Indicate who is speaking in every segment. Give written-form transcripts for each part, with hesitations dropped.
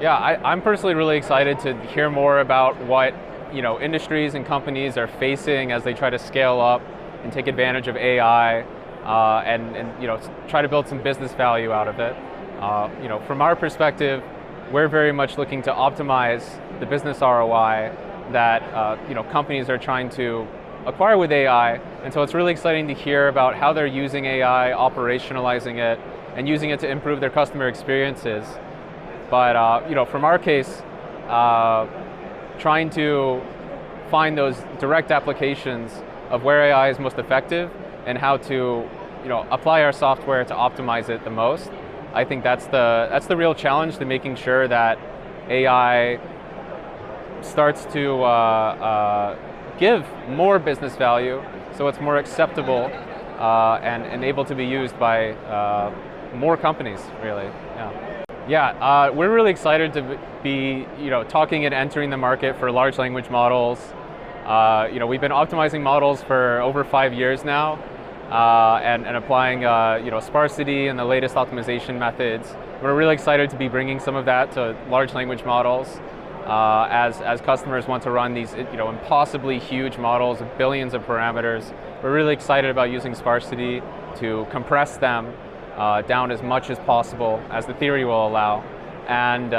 Speaker 1: Yeah, I'm personally really excited to hear more about what industries and companies are facing as they try to scale up and take advantage of AI, and try to build some business value out of it. From our perspective, we're very much looking to optimize the business ROI that companies are trying to acquire with AI, and so it's really exciting to hear about how they're using AI, operationalizing it, and using it to improve their customer experiences. But from our case, trying to find those direct applications of where AI is most effective and how to apply our software to optimize it the most. I think that's the real challenge, to making sure that AI starts to give more business value, so it's more acceptable and able to be used by more companies, really. Yeah, we're really excited to be talking and entering the market for large language models. We've been optimizing models for over 5 years now, and applying sparsity and the latest optimization methods. We're really excited to be bringing some of that to large language models as customers want to run these impossibly huge models of billions of parameters. We're really excited about using sparsity to compress them down as much as possible as the theory will allow, and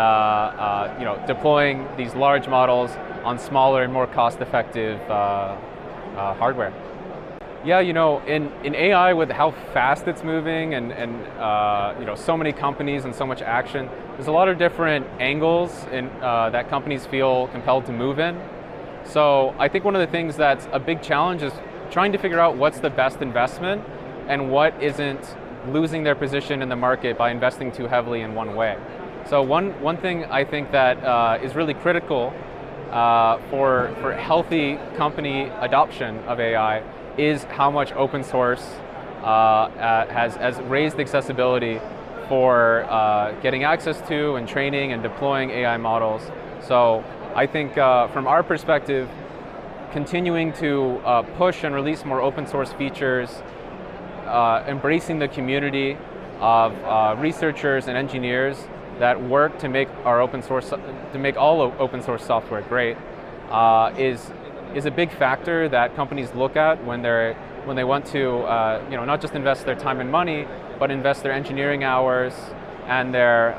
Speaker 1: deploying these large models on smaller and more cost-effective hardware. Yeah, in AI, with how fast it's moving and so many companies and so much action, there's a lot of different angles that companies feel compelled to move in. So I think one of the things that's a big challenge is trying to figure out what's the best investment and what isn't losing their position in the market by investing too heavily in one way. So one thing I think that is really critical for healthy company adoption of AI is how much open source has raised accessibility for getting access to and training and deploying AI models. So I think from our perspective, continuing to push and release more open source features, embracing the community of researchers and engineers that work to make our all open source software great, is a big factor that companies look at when they want to not just invest their time and money, but invest their engineering hours and their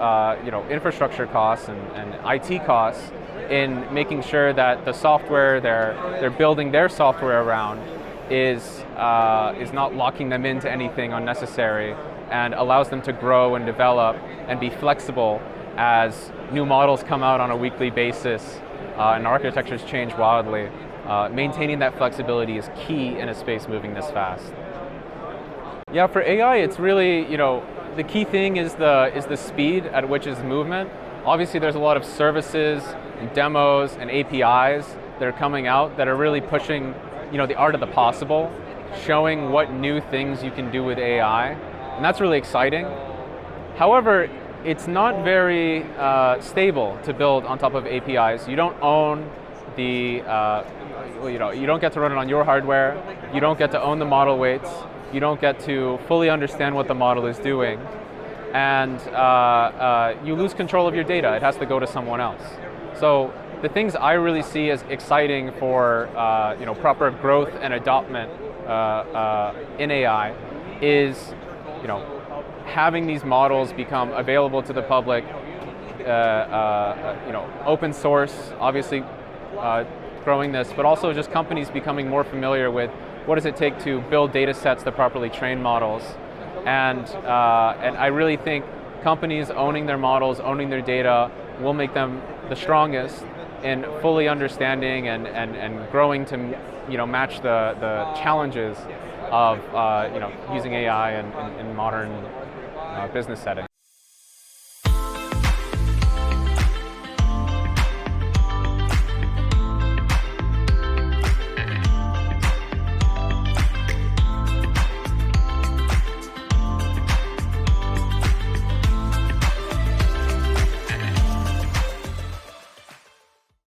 Speaker 1: infrastructure costs and IT costs in making sure that the software they're building their software around is not locking them into anything unnecessary, and allows them to grow and develop and be flexible as new models come out on a weekly basis and architectures change wildly. Maintaining that flexibility is key in a space moving this fast. Yeah, for AI, it's really the key thing is the speed at which is movement. Obviously, there's a lot of services and demos and APIs that are coming out that are really pushing the art of the possible, showing what new things you can do with AI, and that's really exciting. However, it's not very stable to build on top of APIs. You don't own the, you don't get to run it on your hardware. You don't get to own the model weights. You don't get to fully understand what the model is doing, and you lose control of your data. It has to go to someone else. So the things I really see as exciting for proper growth and adoption in AI is having these models become available to the public, open source, obviously growing this, but also just companies becoming more familiar with what does it take to build data sets to properly train models. And I really think companies owning their models, owning their data, will make them the strongest in fully understanding and growing to match the challenges of using AI in modern business settings.